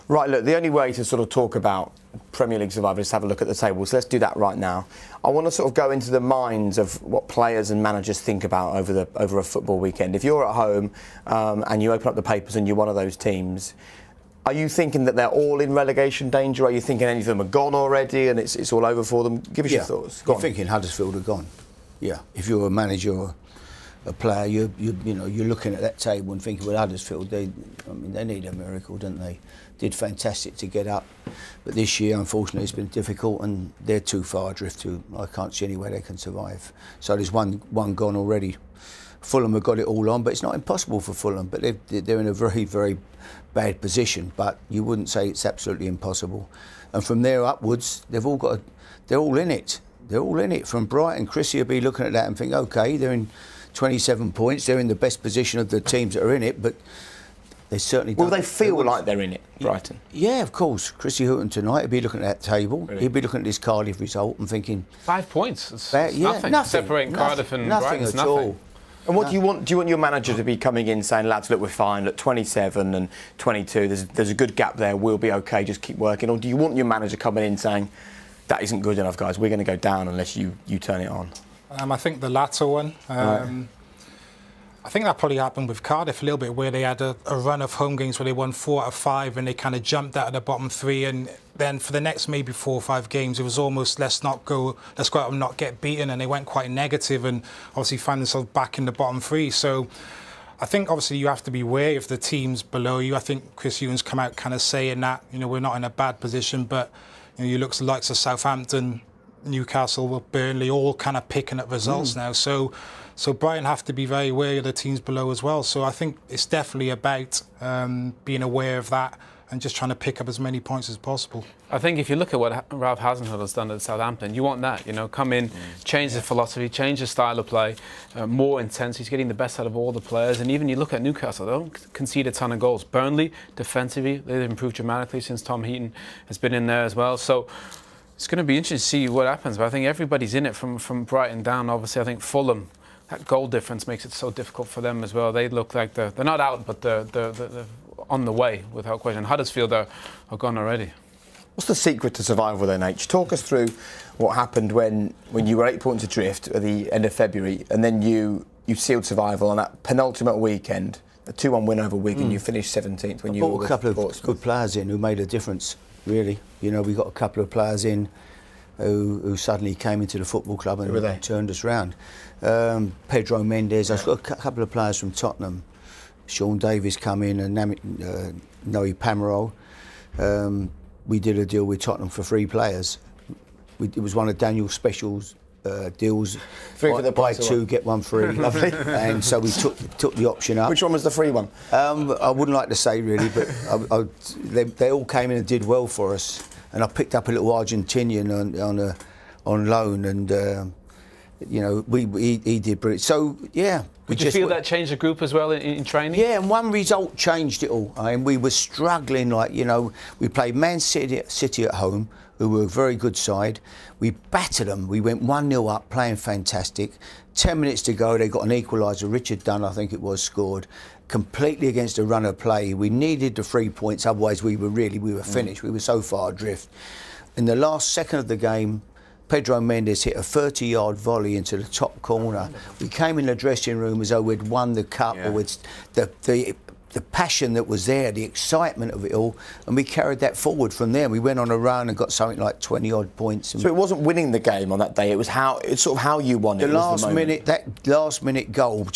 Right, look, the only way to sort of talk about Premier League survival is to have a look at the table. So let's do that right now. I want to sort of go into the minds of what players and managers think about over a football weekend. If you're at home and you open up the papers and you're one of those teams, are you thinking that they're all in relegation danger? Are you thinking any of them are gone already and it's all over for them? Give us your thoughts. You're thinking Huddersfield are gone. Yeah, if you're a manager or a player, you're looking at that table and thinking, well, Huddersfield, they need a miracle, don't they? Did fantastic to get up, but this year, unfortunately, it's been difficult, and they're too far adrift. I can't see any way they can survive. So there's one gone already. Fulham have got it all on, but it's not impossible for Fulham. But they're in a very, very bad position. But you wouldn't say it's absolutely impossible. And from there upwards, they're all in it. They're all in it. From Brighton, Chrissy will be looking at that and think, OK, they're in 27 points. They're in the best position of the teams that are in it, but they certainly don't. Will they feel like they're in it, Brighton? Yeah, of course. Chrissy Houghton tonight, he'll be looking at that table. Really? He'll be looking at this Cardiff result and thinking... 5 points. It's nothing. Separating Cardiff and Brighton is nothing. All. And what do you want? Do you want your manager to be coming in saying, lads, look, we're fine, look, 27 and 22, there's a good gap there, we'll be OK, just keep working? Or do you want your manager coming in saying, that isn't good enough, guys, we're going to go down unless you turn it on? I think the latter one. Right. I think that probably happened with Cardiff a little bit, where they had a run of home games where they won 4 out of 5 and they kind of jumped out of the bottom 3, and then for the next maybe 4 or 5 games it was almost let's go out and not get beaten, and they went quite negative and obviously found themselves back in the bottom 3. So I think obviously you have to be wary of the teams below you. I think Chris Hughton's come out kind of saying that, we're not in a bad position, but you look at the likes of Southampton, Newcastle, Burnley, all kind of picking up results now. So Brighton have to be very wary of the teams below as well. So I think it's definitely about being aware of that and just trying to pick up as many points as possible. I think if you look at what Ralph Hasenhüttl has done at Southampton, you want that, come in, change the philosophy, change the style of play, more intense. He's getting the best out of all the players. And even you look at Newcastle, they don't concede a ton of goals. Burnley, defensively, they've improved dramatically since Tom Heaton has been in there as well. So it's going to be interesting to see what happens. But I think everybody's in it from Brighton down. Obviously, I think Fulham, that goal difference makes it so difficult for them as well. They look like they're not out, but they're on the way, without question. Huddersfield are gone already. What's the secret to survival then, H? Talk us through what happened when you were 8 points adrift at the end of February, and then you sealed survival on that penultimate weekend, a 2-1 win over Wigan. You finished 17th when you brought a couple of good players in who made a difference, really. We got a couple of players in who suddenly came into the football club and turned us round. Pedro Mendes, I've got a couple of players from Tottenham. Sean Davis come in and Noe Pamarol. We did a deal with Tottenham for 3 players. It was one of Daniel's specials deals. 3 for the buy 2, get 1 free. Lovely. And so we took the option up. Which one was the free one? I wouldn't like to say really, but they all came in and did well for us. And I picked up a little Argentinian on loan, and he did brilliant. So yeah. Did you feel that changed the group as well in training? Yeah, and one result changed it all. I mean, we were struggling, we played Man City at home, who were a very good side. We battered them. We went 1-0 up, playing fantastic. 10 minutes to go, they got an equaliser. Richard Dunn, I think it was, scored. Completely against a run of play. We needed the 3 points, otherwise we were finished. We were so far adrift. In the last second of the game, Pedro Mendes hit a 30-yard volley into the top corner. We came in the dressing room as though we'd won the cup, or with the passion that was there, the excitement of it all, and we carried that forward from there. We went on a run and got something like 20-odd points. So it wasn't winning the game on that day. It's sort of how you won it. That last-minute goal,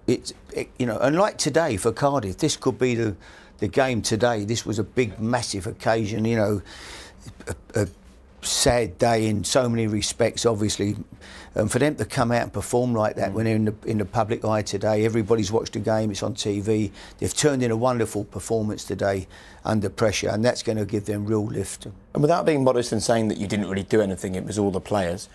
and like today for Cardiff, this could be the game today. This was a big, massive occasion. A sad day in so many respects, obviously, and for them to come out and perform like that when they're in the public eye today. Everybody's watched the game, it's on TV. They've turned in a wonderful performance today under pressure, and that's going to give them real lift. And without being modest and saying that you didn't really do anything, it was all the players,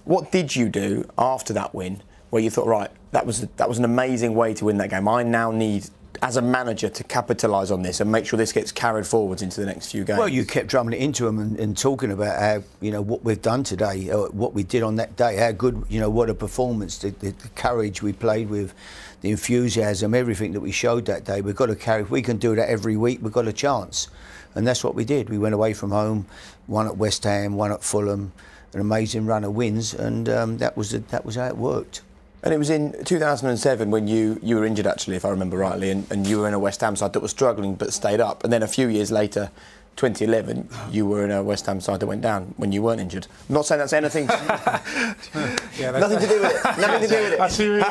what did you do after that win where you thought, right, that was an amazing way to win that game, I now need as a manager to capitalise on this and make sure this gets carried forwards into the next few games? Well, you kept drumming it into them and talking about how, you know, what we've done today, what we did on that day, how good, you know, what a performance, the courage we played with, the enthusiasm, everything that we showed that day. We've got to carry. If we can do that every week, we've got a chance. And that's what we did. We went away from home, won at West Ham, won at Fulham, an amazing run of wins, and that was how it worked. And it was in 2007 when you were injured, actually, if I remember rightly, and you were in a West Ham side that was struggling but stayed up. And then a few years later, 2011, you were in a West Ham side that went down when you weren't injured. I'm not saying that's anything. Nothing to do with it. Nothing to do with it. I see where you're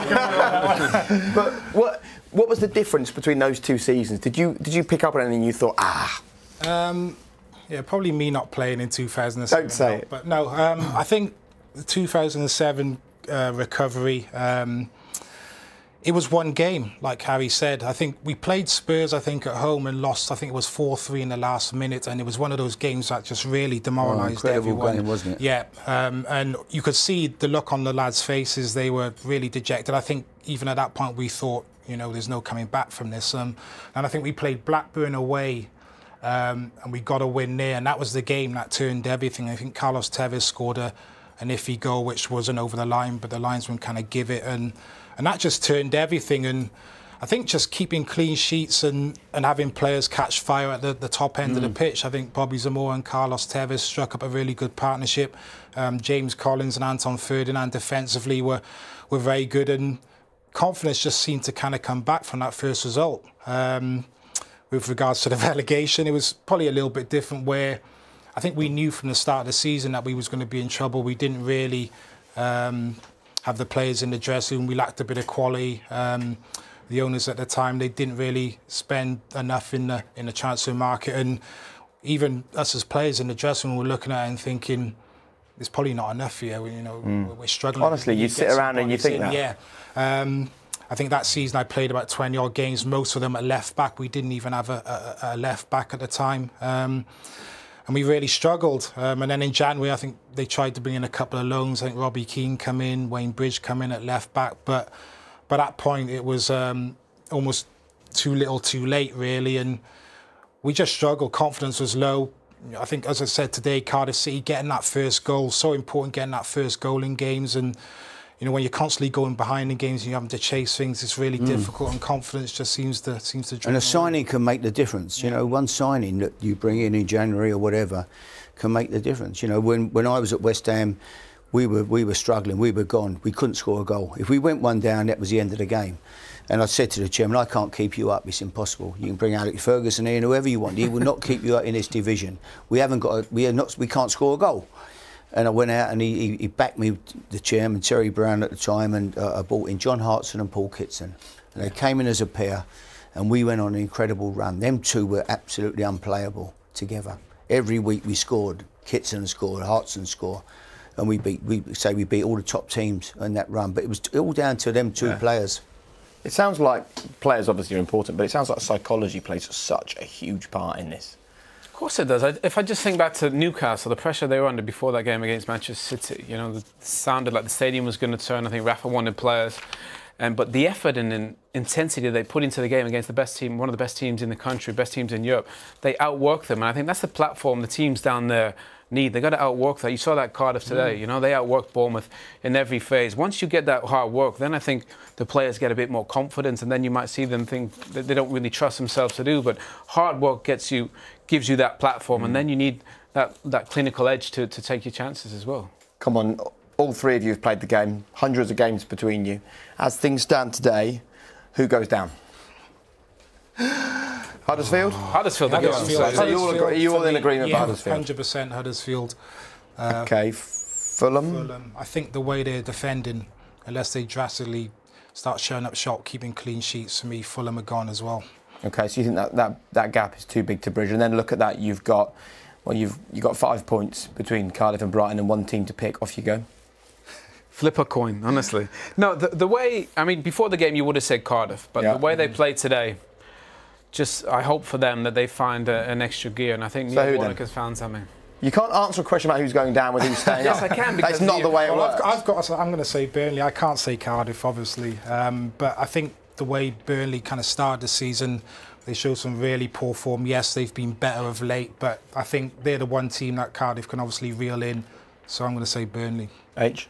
going. But what was the difference between those two seasons? Did you pick up on anything you thought, Yeah, probably me not playing in 2007. Don't say it. But no, I think the 2007 recovery, it was one game, like Harry said. I think we played Spurs, I think, at home and lost, I think it was 4-3 in the last minute, and it was one of those games that just really demoralised everyone. Game, wasn't it? Yeah, and you could see the look on the lads' faces. They were really dejected. I think even at that point we thought, you know, there's no coming back from this. And I think we played Blackburn away, and we got a win there, and that was the game that turned everything. I think Carlos Tevez scored an iffy goal which wasn't over the line, but the linesman kind of give it, and that just turned everything. And I think just keeping clean sheets and having players catch fire at the top end of the pitch. I think Bobby Zamora and Carlos Tevez struck up a really good partnership. James Collins and Anton Ferdinand defensively were very good, and confidence just seemed to kind of come back from that first result. With regards to the relegation, it was probably a little bit different, where I think we knew from the start of the season that we was going to be in trouble. We didn't really have the players in the dressing room. We lacked a bit of quality. The owners at the time, they didn't really spend enough in the transfer market, and even us as players in the dressing room were looking at it and thinking, it's probably not enough here. You know, we're struggling. Honestly, you sit around and you think that. Yeah. I think that season I played about 20-odd games, most of them at left-back. We didn't even have a left-back at the time. And we really struggled. And then in January, I think they tried to bring in a couple of loans. I think Robbie Keane come in, Wayne Bridge come in at left-back. But by that point, it was almost too little too late, really. And we just struggled. Confidence was low. I think, as I said today, Cardiff City getting that first goal, so important getting that first goal in games. And you know, when you're constantly going behind in games and you're having to chase things, it's really difficult, and confidence just seems to drop. And a signing can make the difference. You know, one signing that you bring in January or whatever can make the difference. You know, when I was at West Ham, we were struggling, we were gone, we couldn't score a goal. If we went one down, that was the end of the game. And I said to the chairman, I can't keep you up, it's impossible. You can bring Alex Ferguson in, whoever you want, he will not keep you up in this division. We can't score a goal. And I went out and he backed me, the chairman, Terry Brown at the time, and I brought in John Hartson and Paul Kitson. And they came in as a pair, and we went on an incredible run. Them two were absolutely unplayable together. Every week we scored. Kitson scored, Hartson scored, and we beat all the top teams in that run. But it was all down to them two players. It sounds like players obviously are important, but it sounds like psychology plays such a huge part in this. Of course it does. If I just think back to Newcastle, the pressure they were under before that game against Manchester City, you know, it sounded like the stadium was going to turn. I think Rafa wanted players. But the effort and intensity they put into the game against the best team, one of the best teams in the country, best teams in Europe, they outworked them. And I think that's the platform the teams down there need. They got to outwork that. You saw that Cardiff today. You know, they outworked Bournemouth in every phase. Once you get that hard work, then I think the players get a bit more confidence, and then you might see them think that they don't really trust themselves to do. But hard work gives you that platform, and then you need that clinical edge to take your chances as well. Come on, all three of you have played the game, hundreds of games between you. As things stand today, who goes down? Huddersfield? Huddersfield. Are you all in agreement with Huddersfield? 100% Huddersfield. OK, Fulham? I think the way they're defending, unless they drastically start showing up short, keeping clean sheets, for me, Fulham are gone as well. OK, so you think that gap is too big to bridge. And then look at that, you've got 5 points between Cardiff and Brighton and one team to pick. Off you go. Flip a coin, honestly. No, the way, I mean, before the game you would have said Cardiff, but the way they played today, I hope for them that they find an extra gear, and I think Neil Warnock has found something. You can't answer a question about who's going down with who's staying Yes, up. I can. That's not the way it works. I'm going to say Burnley. I can't say Cardiff, obviously, but I think the way Burnley kind of started the season, they showed some really poor form. Yes, they've been better of late, but I think they're the one team that Cardiff can obviously reel in. So I'm going to say Burnley. H?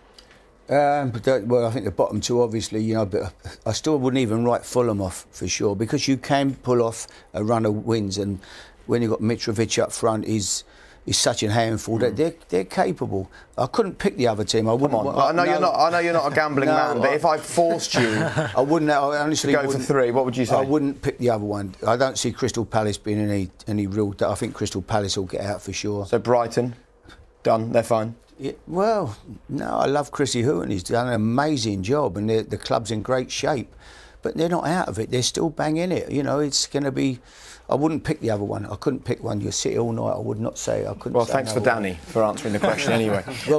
Well, I think the bottom two, obviously, you know, but I still wouldn't even write Fulham off for sure, because you can pull off a run of wins, and when you've got Mitrovic up front, is such a handful. They're capable. I couldn't pick the other team. I wouldn't. Come on. I know you're not a gambling man, but if I forced you, I wouldn't. I honestly to go for 3, what would you say? I wouldn't pick the other one. I don't see Crystal Palace being any real. I think Crystal Palace will get out for sure. So Brighton, done. They're fine. Yeah, well, no, I love Chrissy Houghton. He's done an amazing job, and the club's in great shape. But they're not out of it. They're still banging it. You know, it's going to be. I wouldn't pick the other one. I couldn't pick one. You sit all night. I would not say. I couldn't. Well, say thanks for Danny for answering the question anyway. Well.